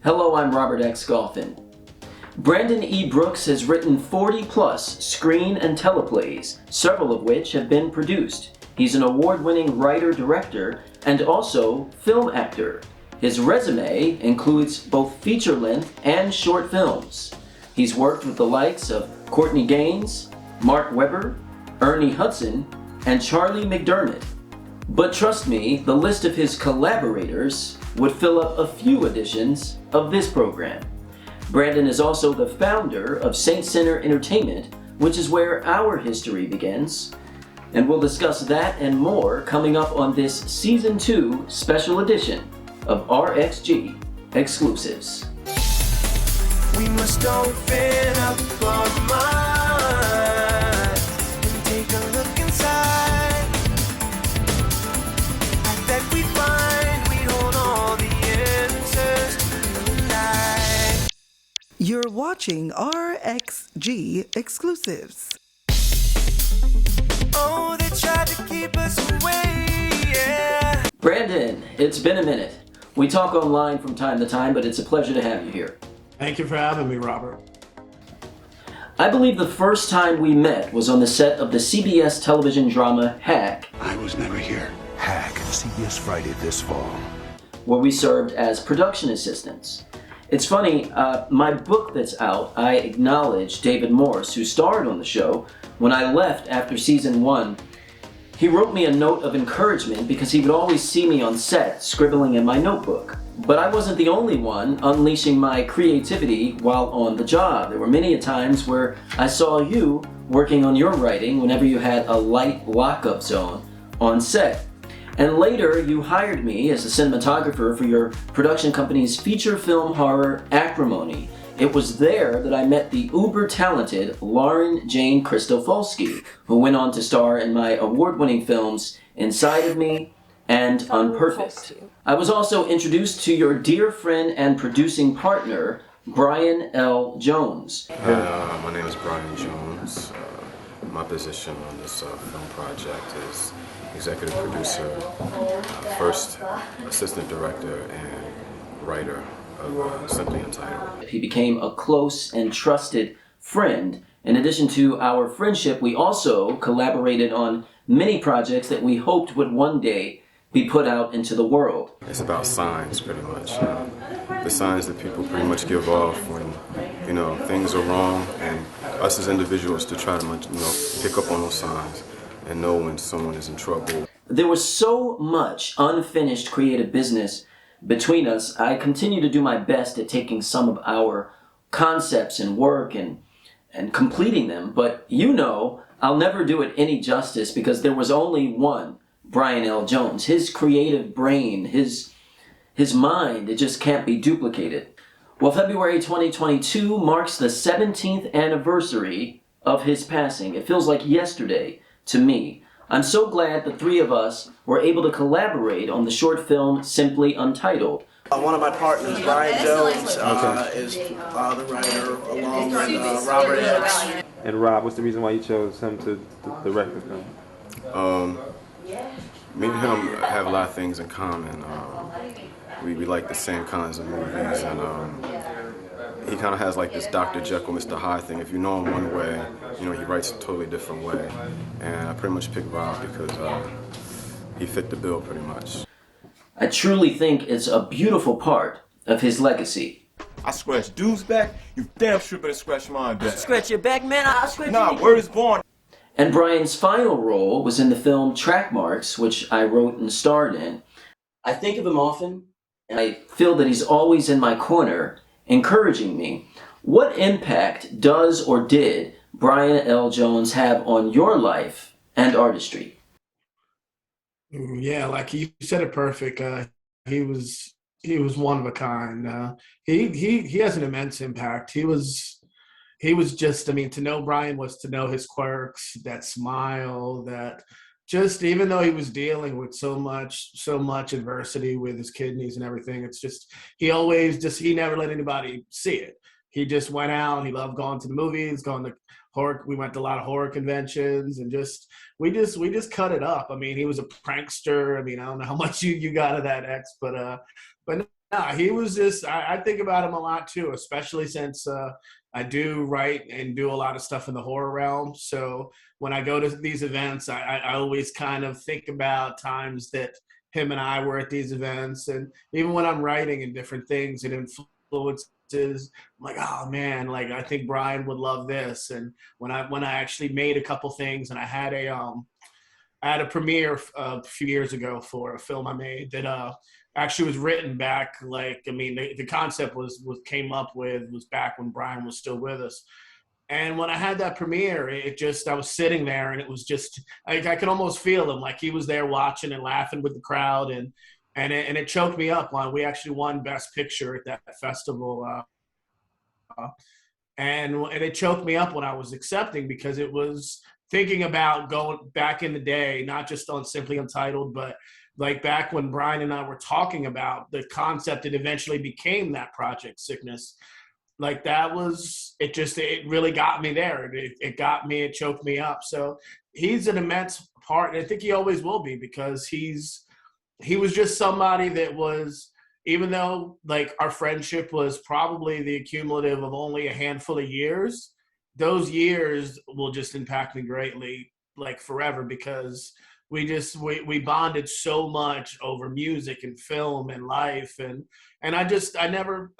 Hello, I'm Robert X. Golphin. Brandon E. Brooks has written 40-plus screen and teleplays, several of which have been produced. He's an award-winning writer-director and also film actor. His resume includes both feature-length and short films. He's worked with the likes of Courtney Gaines, Mark Webber, Ernie Hudson, and Charlie McDermott. But trust me, the list of his collaborators would fill up a few editions of this program. Brandon is also the founder of Saint Center Entertainment, which is where our history begins. And we'll discuss that and more coming up on this Season 2 special edition of RXG Exclusives. We must open up our minds and take a look inside. That we find we hold all the answers tonight. You're watching RXG Exclusives. Oh, they tried to keep us away, yeah. Brandon, it's been a minute. We talk online from time to time, but it's a pleasure to have you here. Thank you for having me, Robert. I believe the first time we met was on the set of the CBS television drama Hack, I was never here. Hack, CBS Friday this fall. where we served as production assistants. It's funny, my book that's out, I acknowledge David Morse, who starred on the show. When I left after season 1, he wrote me a note of encouragement because he would always see me on set scribbling in my notebook. But I wasn't the only one unleashing my creativity while on the job. There were many a times where I saw you working on your writing whenever you had a light lockup zone on set. And later you hired me as a cinematographer for your production company's feature film horror Acrimony. It was there that I met the uber-talented Lauren Jane Kristofalski, who went on to star in my award-winning films Inside of Me and Unperfect. I was also introduced to your dear friend and producing partner, Brian L. Jones. Hi, my name is Brian Jones. My position on this film project is executive producer, first assistant director, and writer of Simply Untitled. He became a close and trusted friend. In addition to our friendship, we also collaborated on many projects that we hoped would one day be put out into the world. It's about signs, pretty much. The signs that people pretty much give off when, things are wrong, and us as individuals to try to, pick up on those signs and know when someone is in trouble. There was so much unfinished creative business between us. I continue to do my best at taking some of our concepts and work and completing them, but I'll never do it any justice because there was only one Brian L. Jones. His creative brain, his mind, it just can't be duplicated. Well, February 2022 marks the 17th anniversary of his passing. It feels like yesterday to me. I'm so glad the three of us were able to collaborate on the short film Simply Untitled. One of my partners, Brian Jones, is the writer, along with Robert X. And Rob, what's the reason why you chose him to direct the film? Me and him have a lot of things in common. We like the same kinds of movies, and he kind of has like this Dr. Jekyll, Mr. Hyde thing. If you know him one way, he writes a totally different way. And I pretty much picked Rob because he fit the bill pretty much. I truly think it's a beautiful part of his legacy. I scratch dude's back, you damn sure better scratch mine back. Scratch your back, man. I'll scratch Nah, your word is born. And Brian's final role was in the film Track Marks, which I wrote and starred in. I think of him often, and I feel that he's always in my corner, encouraging me. What impact does or did Brian L. Jones have on your life and artistry? Yeah, like you said it perfect. He was one of a kind. He has an immense impact. He was just, to know Brian was to know his quirks, that smile, that just, even though he was dealing with so much adversity with his kidneys and everything, it's just, he never let anybody see it. He just went out and he loved going to the movies, going to horror. We went to a lot of horror conventions and we just cut it up. He was a prankster. I don't know how much you got of that, X, but Yeah, he was just, I think about him a lot too, especially since I do write and do a lot of stuff in the horror realm. So when I go to these events, I always kind of think about times that him and I were at these events. And even when I'm writing and different things, it influences, I'm like, oh man, like I think Brian would love this. And when I actually made a couple things, and I had a premiere a few years ago for a film I made that actually was written back, like, I mean, the concept was came up with was back when Brian was still with us. And when I had that premiere, it just, I was sitting there and it was just, I could almost feel him, like he was there watching and laughing with the crowd. And it choked me up. We actually won Best Picture at that festival. And it choked me up when I was accepting, because it was thinking about going back in the day, not just on Simply Untitled, but like back when Brian and I were talking about the concept that eventually became that Project Sickness. Like that was, it really got me there. It got me, it choked me up. So he's an immense part, and I think he always will be, because he was just somebody that was, even though like our friendship was probably the accumulative of only a handful of years, those years will just impact me greatly, like forever, because we bonded so much over music and film and life. And I've never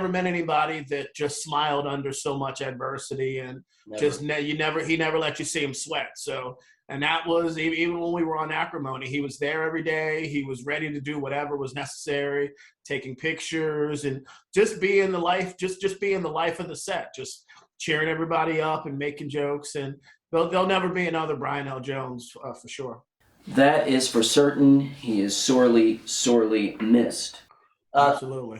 met anybody that just smiled under so much adversity, and he never let you see him sweat. So, and that was even when we were on Acrimony, he was there every day. He was ready to do whatever was necessary, taking pictures and just being the life, just being the life of the set, just cheering everybody up and making jokes. And there'll never be another Brian L. Jones for sure. That is for certain. He is sorely, sorely missed. Absolutely.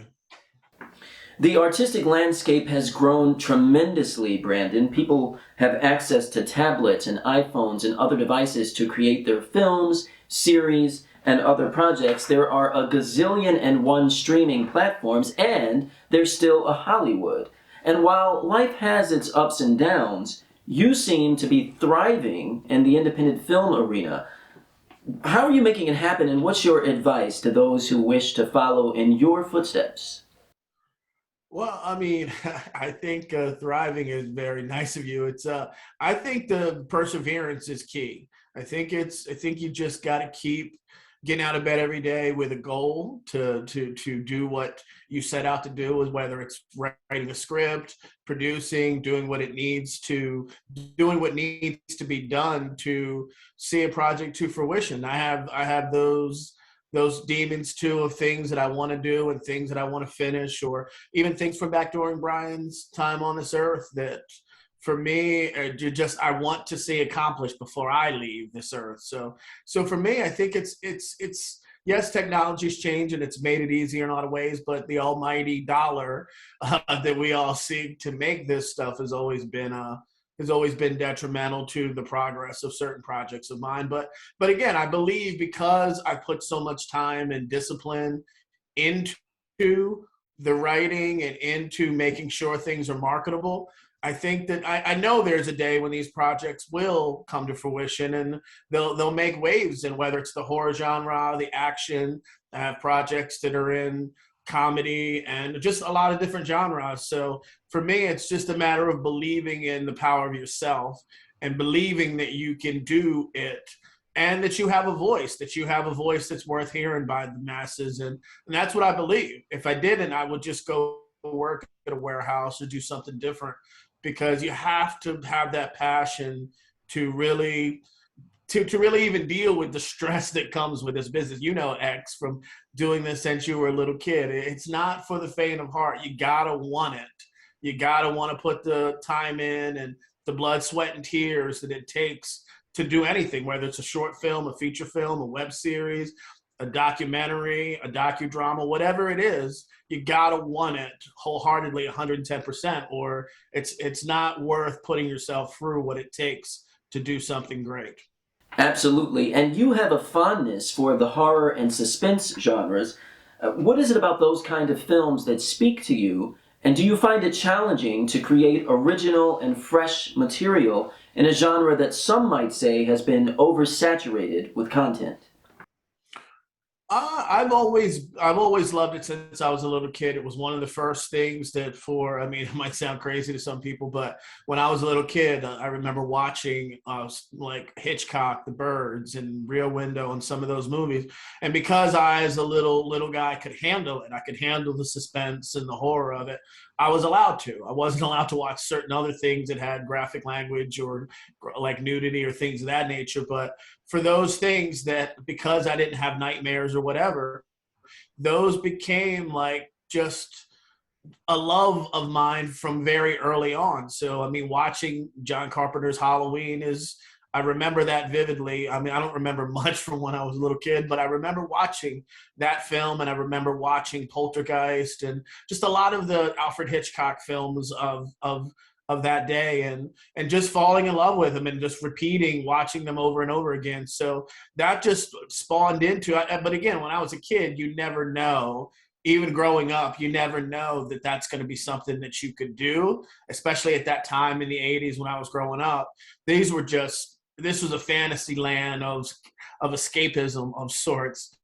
The artistic landscape has grown tremendously, Brandon. People have access to tablets and iPhones and other devices to create their films, series, and other projects. There are a gazillion and one streaming platforms, and there's still a Hollywood. And while life has its ups and downs, you seem to be thriving in the independent film arena. How are you making it happen, and what's your advice to those who wish to follow in your footsteps? Well, I mean, I think thriving is very nice of you. I think the perseverance is key. I think you just got to keep getting out of bed every day with a goal to do what you set out to do, whether it's writing a script, producing, doing what needs to be done to see a project to fruition. I have those demons too, of things that I want to do and things that I want to finish, or even things from back during Brian's time on this earth that for me, I want to see accomplished before I leave this earth. So for me, I think it's yes, technology's changed and it's made it easier in a lot of ways, but the almighty dollar that we all seek to make this stuff has always been detrimental to the progress of certain projects of mine. But again, I believe because I put so much time and discipline into the writing and into making sure things are marketable, I think that I know there's a day when these projects will come to fruition and they'll make waves. And whether it's the horror genre, the action, I have projects that are in comedy and just a lot of different genres. So for me, it's just a matter of believing in the power of yourself and believing that you can do it, and that you have a voice that's worth hearing by the masses. And that's what I believe. If I didn't, I would just go work at a warehouse or do something different, because you have to have that passion to really even deal with the stress that comes with this business. You know, X, from doing this since you were a little kid. It's not for the faint of heart. You gotta want it. You gotta want to put the time in and the blood, sweat, and tears that it takes to do anything, whether it's a short film, a feature film, a web series, a documentary, a docudrama, whatever it is. You gotta want it wholeheartedly, 110%, or it's not worth putting yourself through what it takes to do something great. Absolutely. And you have a fondness for the horror and suspense genres. What is it about those kind of films that speak to you? And do you find it challenging to create original and fresh material in a genre that some might say has been oversaturated with content? I've always loved it since I was a little kid. It was one of the first things that I mean, it might sound crazy to some people, but when I was a little kid, I remember watching like Hitchcock, The Birds, and Rear Window, and some of those movies. And because I, as a little guy, could handle it, I could handle the suspense and the horror of it. I was allowed to. I wasn't allowed to watch certain other things that had graphic language or like nudity or things of that nature, but for those things that, because I didn't have nightmares or whatever, those became like just a love of mine from very early on. So, I mean, watching John Carpenter's Halloween I remember that vividly. I mean, I don't remember much from when I was a little kid, but I remember watching that film, and I remember watching Poltergeist and just a lot of the Alfred Hitchcock films of that day, and just falling in love with them and just watching them over and over again. So that just spawned into it. But again, when I was a kid, you never know. Even growing up, you never know that that's going to be something that you could do, especially at that time in the 80s when I was growing up. This was a fantasy land of escapism of sorts.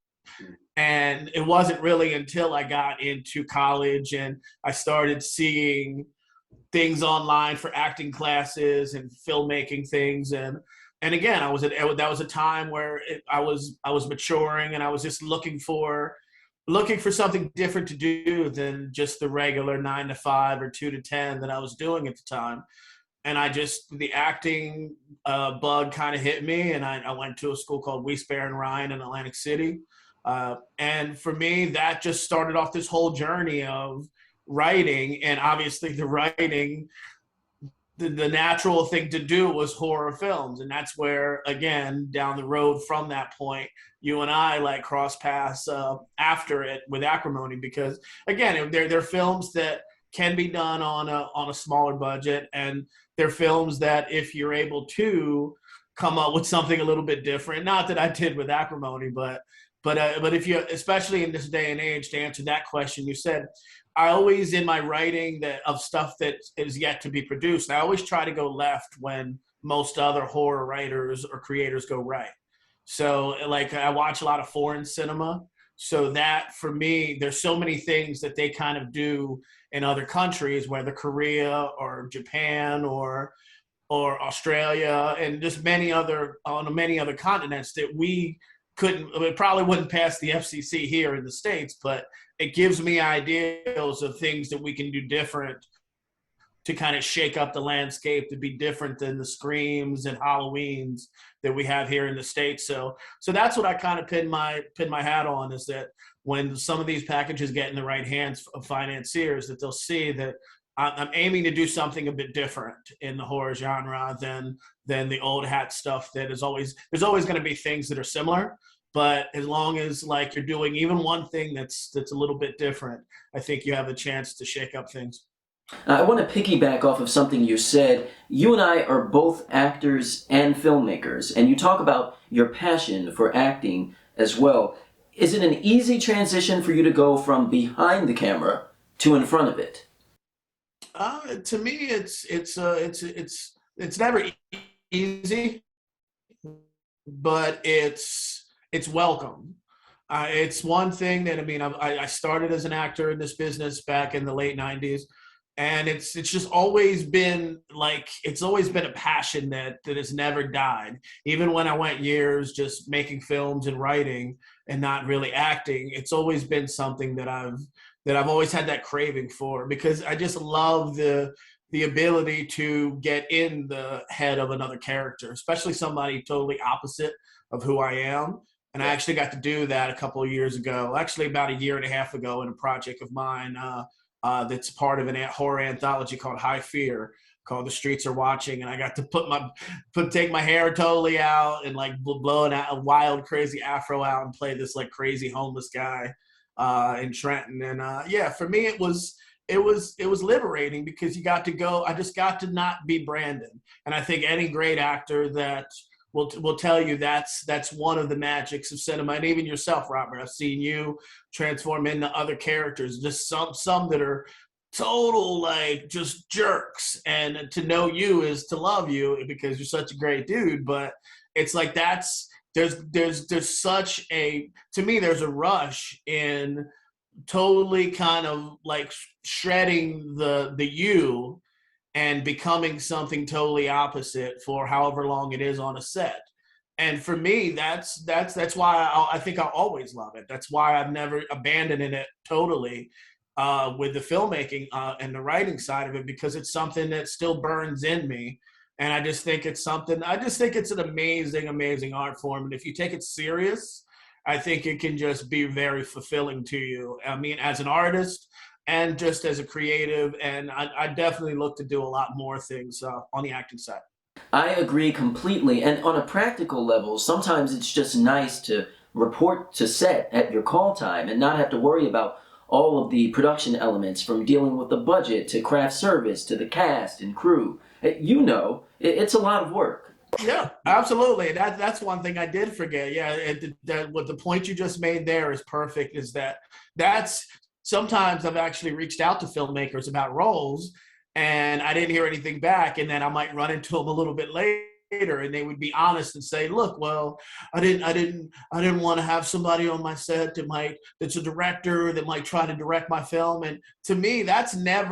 And it wasn't really until I got into college and I started seeing things online for acting classes and filmmaking things, and again, that was a time where I was maturing, and I was just looking for something different to do than just the regular 9 to 5 or 2 to 10 that I was doing at the time. And the acting bug kind of hit me, and I went to a school called Wiesbaden Rhine in Atlantic City. And for me, that just started off this whole journey of writing. And obviously the writing, the natural thing to do was horror films. And that's where, again, down the road from that point, you and I like cross paths after it with Acrimony, because again, they're films that can be done on a smaller budget, and they're films that if you're able to come up with something a little bit different, not that I did with Acrimony, but if you, especially in this day and age, to answer that question, you said, I always, in my writing of stuff that is yet to be produced, I always try to go left when most other horror writers or creators go right. So like I watch a lot of foreign cinema. So that for me, there's so many things that they kind of do in other countries, whether Korea or Japan or Australia and just many other continents that we it probably wouldn't pass the FCC here in the States, but it gives me ideas of things that we can do different to kind of shake up the landscape, to be different than the Screams and Halloweens that we have here in the States. So that's what I kind of pin my hat on, is that when some of these packages get in the right hands of financiers, that they'll see that I'm aiming to do something a bit different in the horror genre than the old hat stuff that is always, there's always going to be things that are similar, but as long as like you're doing even one thing that's a little bit different, I think you have a chance to shake up things. I want to piggyback off of something you said. You and I are both actors and filmmakers, and you talk about your passion for acting as well. Is it an easy transition for you to go from behind the camera to in front of it? To me, it's never easy, but it's welcome. It's one thing that, I mean, I started as an actor in this business back in the late 90s. And it's just always been like, it's always been a passion that has never died. Even when I went years just making films and writing and not really acting, it's always been something that I've always had that craving for, because I just love the ability to get in the head of another character, especially somebody totally opposite of who I am. And I actually got to do that a couple of years ago, actually about a year and a half ago, in a project of mine that's part of a horror anthology called High Fear, called The Streets Are Watching. And I got to take my hair totally out and like blow a wild, crazy afro out and play this like crazy homeless guy in Trenton. And yeah, for me, it was liberating, because I just got to not be Brandon. And I think any great actor that will tell you that's one of the magics of cinema. And even yourself, Robert, I've seen you transform into other characters, just some that are total like just jerks, and to know you is to love you because you're such a great dude. But it's like that's there's such a, to me, there's a rush in totally kind of like shredding the you and becoming something totally opposite for however long it is on a set. And for me, that's why I think I'll always love it. That's why I've never abandoned it totally with the filmmaking and the writing side of it, because it's something that still burns in me. And I just think it's an amazing, amazing art form. And if you take it serious, I think it can just be very fulfilling to you. I mean, as an artist and just as a creative, and I definitely look to do a lot more things on the acting side. I agree completely. And on a practical level, sometimes it's just nice to report to set at your call time and not have to worry about all of the production elements, from dealing with the budget to craft service to the cast and crew. You know, it's a lot of work. Yeah, absolutely. That's one thing I did forget. Yeah, what the point you just made there is perfect, is that's sometimes I've actually reached out to filmmakers about roles and I didn't hear anything back. And then I might run into them a little bit later and they would be honest and say, look, well, I didn't want to have somebody on my set that's a director that might try to direct my film. And to me, that's not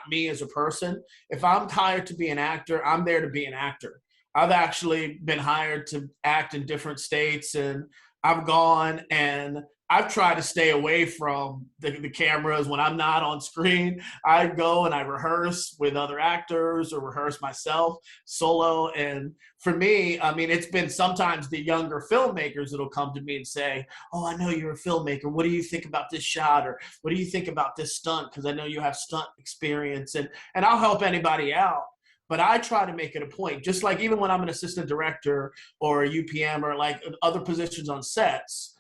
me as a person. If I'm hired to be an actor, I'm there to be an actor. I've actually been hired to act in different states, and I've gone and I've tried to stay away from the cameras when I'm not on screen. I go and I rehearse with other actors or rehearse myself solo. And for me, I mean, it's been sometimes the younger filmmakers that'll come to me and say, oh, I know you're a filmmaker. What do you think about this shot? Or what do you think about this stunt? Because I know you have stunt experience. And I'll help anybody out. But I try to make it a point, just like even when I'm an assistant director or a UPM or like other positions on sets,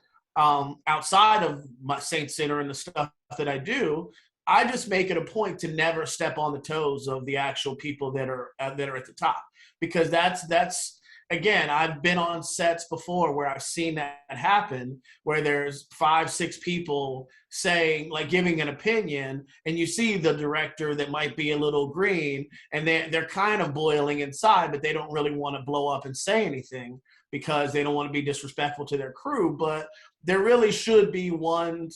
outside of my Saint Center and the stuff that I do, I just make it a point to never step on the toes of the actual people that are at the top, because that's again, I've been on sets before where I've seen that happen, where there's 5-6 people saying, like, giving an opinion, and you see the director that might be a little green and they're kind of boiling inside, but they don't really want to blow up and say anything because they don't want to be disrespectful to their crew. But there really should be one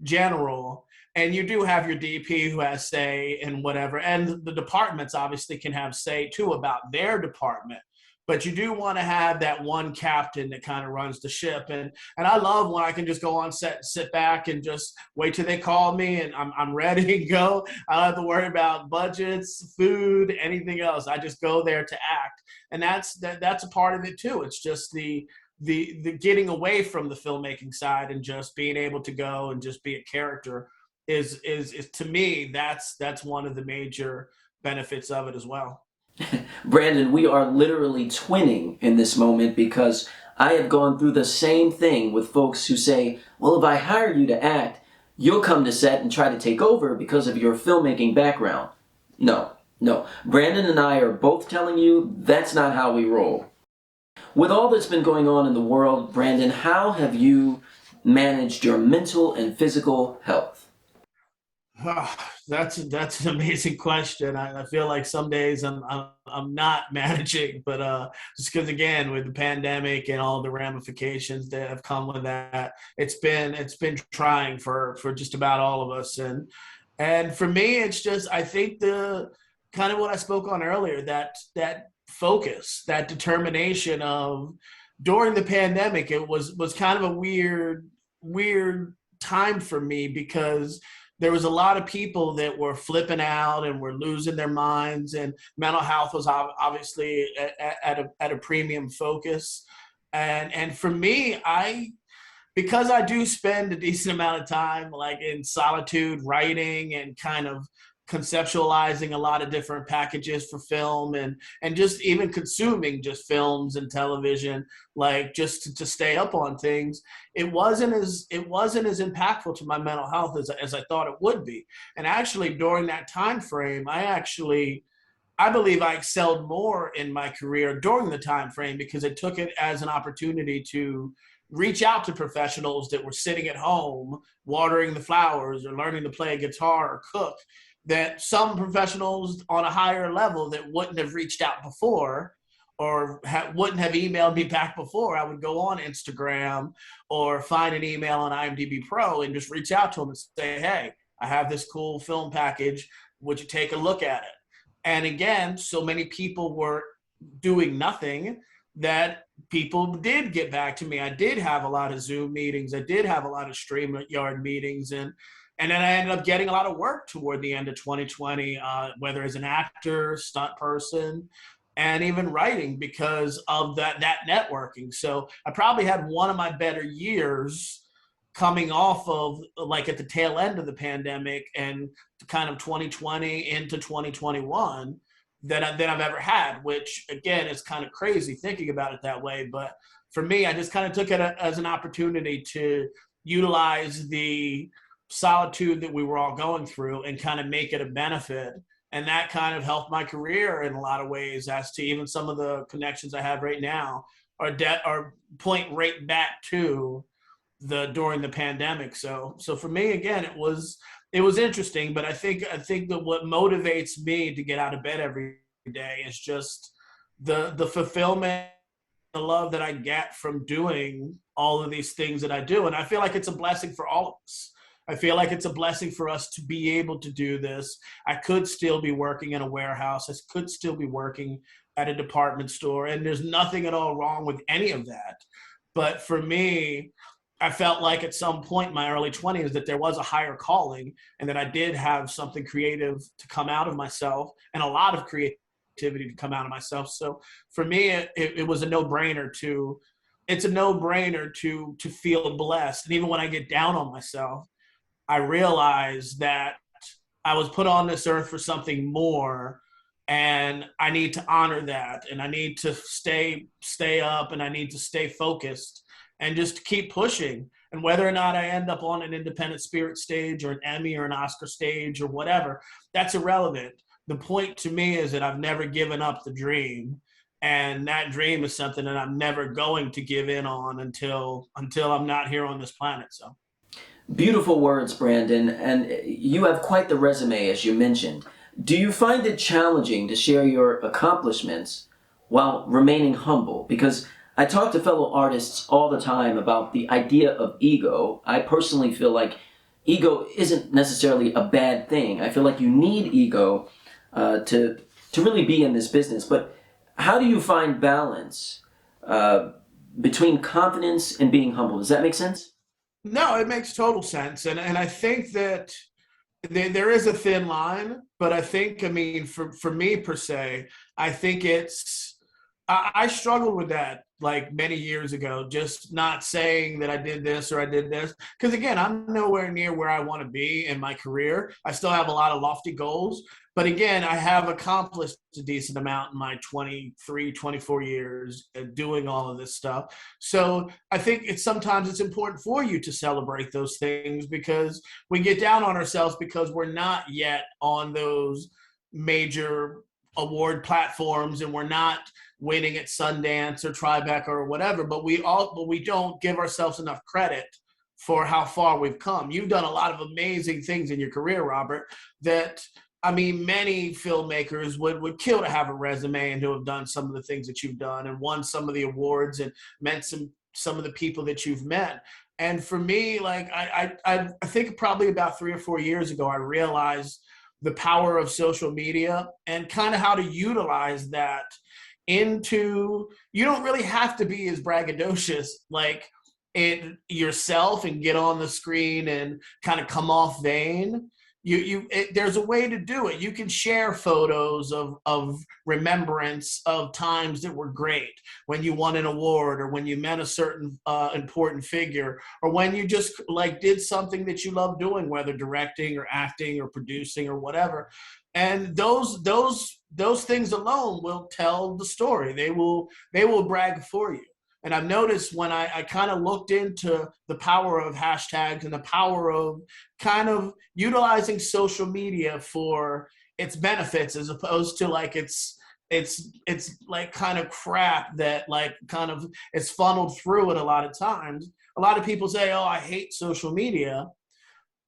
general, and you do have your DP who has say in whatever, and the departments obviously can have say too about their department. But you do want to have that one captain that kind of runs the ship. And I love when I can just go on set, sit back and just wait till they call me and I'm ready to go. I don't have to worry about budgets, food, anything else. I just go there to act. And that's a part of it too. It's just the getting away from the filmmaking side and just being able to go and just be a character is to me, that's one of the major benefits of it as well. Brandon, we are literally twinning in this moment, because I have gone through the same thing with folks who say, well, if I hire you to act, you'll come to set and try to take over because of your filmmaking background. No. Brandon and I are both telling you that's not how we roll. With all that's been going on in the world, Brandon, how have you managed your mental and physical health? That's an amazing question. I feel like some days I'm not managing, but just because, again, with the pandemic and all the ramifications that have come with that, it's been trying for just about all of us. And for me, it's just, I think the kind of what I spoke on earlier, that focus, that determination of, during the pandemic, it was kind of a weird time for me, because there was a lot of people that were flipping out and were losing their minds, and mental health was obviously at a premium focus. And for me, because I do spend a decent amount of time like in solitude writing and kind of conceptualizing a lot of different packages for film and just even consuming just films and television, like just to stay up on things, it wasn't as impactful to my mental health as I thought it would be. And actually during that time frame, I believe I excelled more in my career during the time frame, because I took it as an opportunity to reach out to professionals that were sitting at home watering the flowers or learning to play a guitar or cook, that some professionals on a higher level that wouldn't have reached out before, wouldn't have emailed me back before, I would go on Instagram or find an email on IMDb Pro and just reach out to them and say, hey, I have this cool film package. Would you take a look at it? And again, so many people were doing nothing that people did get back to me. I did have a lot of Zoom meetings. I did have a lot of StreamYard meetings. And then I ended up getting a lot of work toward the end of 2020, whether as an actor, stunt person, and even writing because of that networking. So I probably had one of my better years coming off of like at the tail end of the pandemic and kind of 2020 into 2021 that I've ever had, which again is kind of crazy thinking about it that way. But for me, I just kind of took it as an opportunity to utilize the solitude that we were all going through and kind of make it a benefit. And that kind of helped my career in a lot of ways, as to even some of the connections I have right now are point right back to during the pandemic. So for me, again, it was interesting, but I think that what motivates me to get out of bed every day is just the fulfillment, the love that I get from doing all of these things that I do. And I feel like it's a blessing for all of us. I feel like it's a blessing for us to be able to do this. I could still be working in a warehouse. I could still be working at a department store, and there's nothing at all wrong with any of that. But for me, I felt like at some point in my early 20s that there was a higher calling and that I did have something creative to come out of myself and a lot of creativity to come out of myself. So for me, it was a no-brainer to feel blessed. And even when I get down on myself, I realize that I was put on this earth for something more, and I need to honor that, and I need to stay up, and I need to stay focused and just keep pushing. And whether or not I end up on an Independent Spirit stage or an Emmy or an Oscar stage or whatever, that's irrelevant. The point to me is that I've never given up the dream, and that dream is something that I'm never going to give in on until I'm not here on this planet. So. Beautiful words, Brandon, and you have quite the resume, as you mentioned. Do you find it challenging to share your accomplishments while remaining humble? Because I talk to fellow artists all the time about the idea of ego. I personally feel like ego isn't necessarily a bad thing. I feel like you need ego to really be in this business. But how do you find balance between confidence and being humble? Does that make sense? No, it makes total sense. And I think that there is a thin line, but I think, I mean, for me per se, I think I struggled with that like many years ago, just not saying that I did this or I did this. Because again, I'm nowhere near where I want to be in my career. I still have a lot of lofty goals. But again, I have accomplished a decent amount in my 23, 24 years doing all of this stuff. So I think sometimes it's important for you to celebrate those things, because we get down on ourselves because we're not yet on those major award platforms and we're not winning at Sundance or Tribeca or whatever, but we don't give ourselves enough credit for how far we've come. You've done a lot of amazing things in your career, Robert, that, I mean, many filmmakers would kill to have a resume and to have done some of the things that you've done and won some of the awards and met some of the people that you've met. And for me, like, I think probably about 3 or 4 years ago, I realized the power of social media and kind of how to utilize that into, you don't really have to be as braggadocious like it yourself and get on the screen and kind of come off vain. There's a way to do it. You can share photos of remembrance of times that were great, when you won an award or when you met a certain important figure, or when you just like did something that you love doing, whether directing or acting or producing or whatever. And those things alone will tell the story. They will brag for you. And I've noticed when I kind of looked into the power of hashtags and the power of kind of utilizing social media for its benefits, as opposed to like it's like kind of crap that like kind of is funneled through it a lot of times. A lot of people say, oh, I hate social media,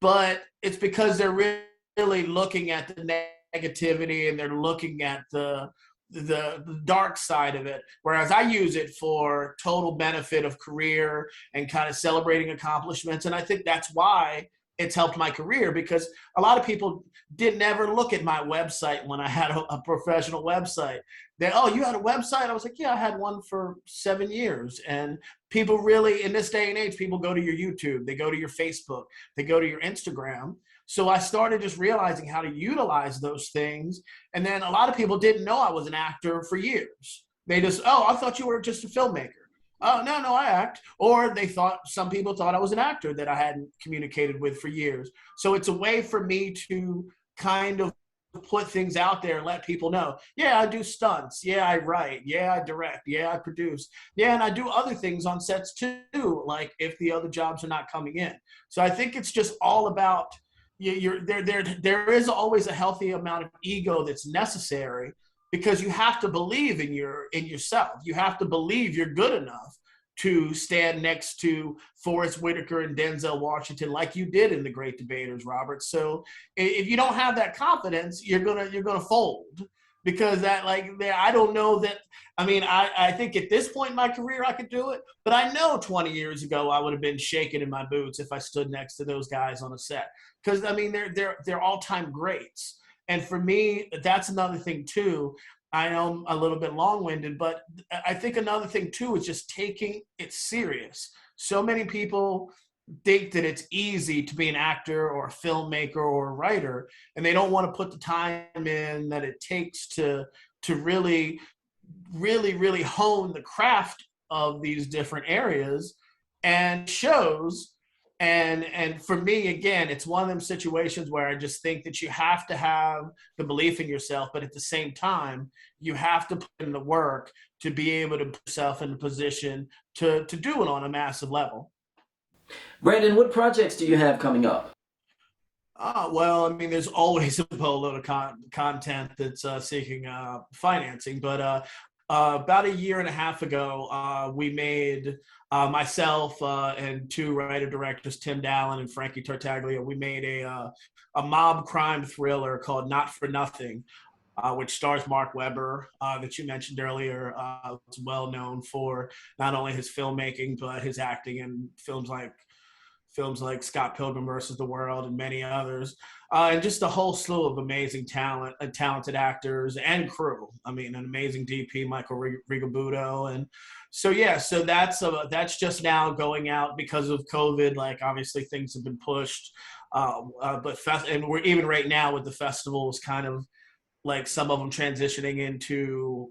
but it's because they're really looking at the negativity and they're looking at the the dark side of it, whereas I use it for total benefit of career and kind of celebrating accomplishments. And I think that's why it's helped my career, because a lot of people didn't ever look at my website when I had a professional website. They, oh, you had a website? I was like, yeah, I had one for 7 years. And people really, in this day and age, people go to your YouTube, they go to your Facebook, they go to your Instagram. So I started just realizing how to utilize those things. And then a lot of people didn't know I was an actor for years. They just, oh, I thought you were just a filmmaker. Oh, no, I act. Or some people thought I was an actor that I hadn't communicated with for years. So it's a way for me to kind of put things out there and let people know, yeah, I do stunts. Yeah, I write. Yeah, I direct. Yeah, I produce. Yeah, and I do other things on sets too, like if the other jobs are not coming in. So I think it's just all about, there is always a healthy amount of ego that's necessary, because you have to believe in yourself. You have to believe you're good enough to stand next to Forrest Whitaker and Denzel Washington like you did in The Great Debaters, Robert. So if you don't have that confidence, you're gonna fold, because I don't know that. I mean, I think at this point in my career I could do it, but I know 20 years ago I would have been shaking in my boots if I stood next to those guys on a set, because I mean they're all-time greats. And for me, that's another thing too. I know I'm a little bit long-winded, but I think another thing too is just taking it serious. So many people think that it's easy to be an actor or a filmmaker or a writer, and they don't want to put the time in that it takes to really, really, really hone the craft of these different areas and shows. And for me, again, it's one of them situations where I just think that you have to have the belief in yourself, but at the same time, you have to put in the work to be able to put yourself in a position to do it on a massive level. Brandon, what projects do you have coming up? Well, I mean, there's always a boatload of content that's seeking financing, but about a year and a half ago, we made myself and two writer-directors, Tim Dallin and Frankie Tartaglia, we made a mob crime thriller called Not for Nothing, which stars Mark Webber, that you mentioned earlier. It's well known for not only his filmmaking, but his acting in films like Scott Pilgrim versus the World and many others, and just a whole slew of amazing talent, talented actors and crew. I mean, an amazing DP, Michael Rigobudo. And so that's just now going out because of COVID. Like, obviously things have been pushed, and we're even right now with the festivals kind of like some of them transitioning into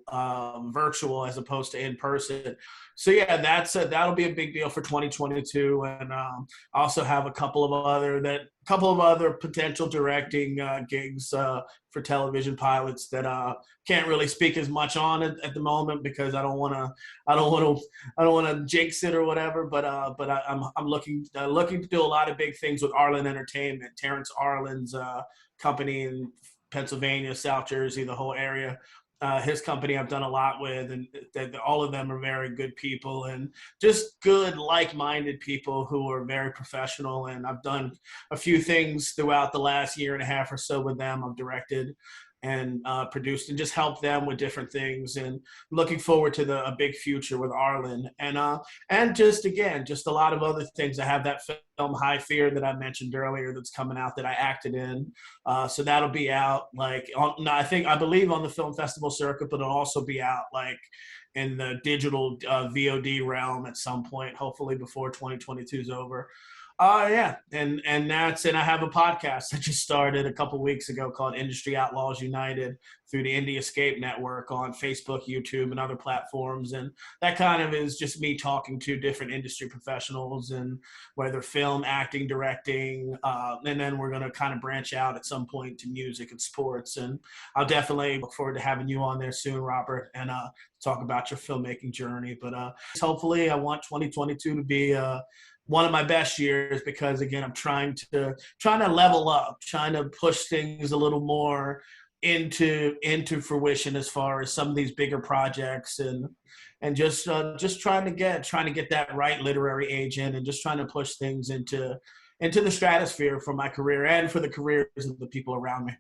virtual as opposed to in person. So yeah, that'll be a big deal for 2022, and I also have a couple of other potential directing gigs for television pilots that can't really speak as much on it at the moment, because I don't want to jinx it or whatever. But I'm looking to do a lot of big things with Arlen Entertainment, Terrence Arlen's company in Pennsylvania, South Jersey, the whole area. His company I've done a lot with, and all of them are very good people and just good, like-minded people who are very professional. And I've done a few things throughout the last year and a half or so with them. I've directed and produced and just helped them with different things, and looking forward to a big future with Arlen, and just a lot of other things. I have that film High Fear that I mentioned earlier that's coming out that I acted in, so that'll be out I believe on the film festival circuit, but it'll also be out like in the digital VOD realm at some point, hopefully before 2022 is over. Yeah, and I have a podcast I just started a couple weeks ago called Industry Outlaws United through the Indie Escape Network on Facebook, YouTube, and other platforms. And that kind of is just me talking to different industry professionals, and whether film, acting, directing, and then we're going to kind of branch out at some point to music and sports. And I'll definitely look forward to having you on there soon, Robert, and talk about your filmmaking journey. But hopefully I want 2022 to be one of my best years, because again, I'm trying to level up, trying to push things a little more into fruition as far as some of these bigger projects, and just trying to get that right literary agent, and just trying to push things into the stratosphere for my career and for the careers of the people around me.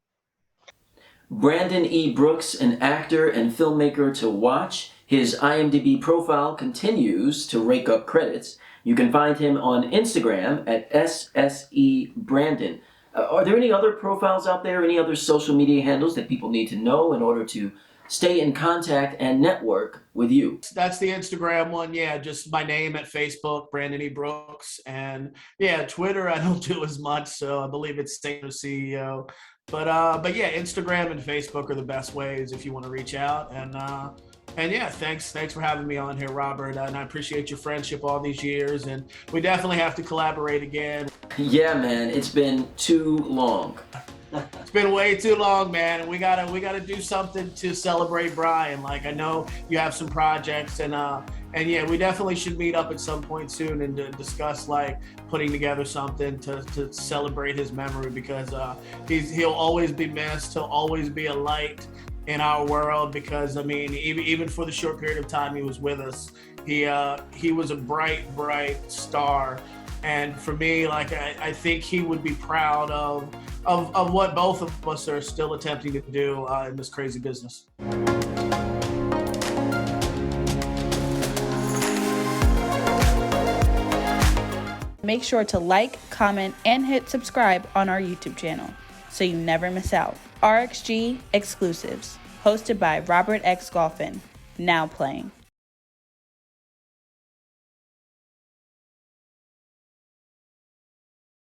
Brandon E. Brooks, an actor and filmmaker to watch. His IMDb profile continues to rake up credits. You can find him on Instagram at SSE Brandon. Are there any other profiles out there, any other social media handles that people need to know in order to stay in contact and network with you? That's the Instagram one. Yeah, just my name at Facebook, Brandon E. Brooks. And yeah, Twitter, I don't do as much, so I believe it's State of CEO. But yeah, Instagram and Facebook are the best ways if you want to reach out. And yeah, thanks for having me on here, Robert. And I appreciate your friendship all these years. And we definitely have to collaborate again. Yeah, man, it's been too long. It's been way too long, man, and we gotta do something to celebrate Brian. Like, I know you have some projects, and yeah, we definitely should meet up at some point soon and to discuss like putting together something to celebrate his memory, because he'll always be missed. He'll always be a light in our world, because I mean, even for the short period of time he was with us, he was a bright star. And for me, like, I think he would be proud of what both of us are still attempting to do in this crazy business. Make sure to like, comment, and hit subscribe on our YouTube channel so you never miss out. RXG Exclusives, hosted by Robert X. Golphin, now playing.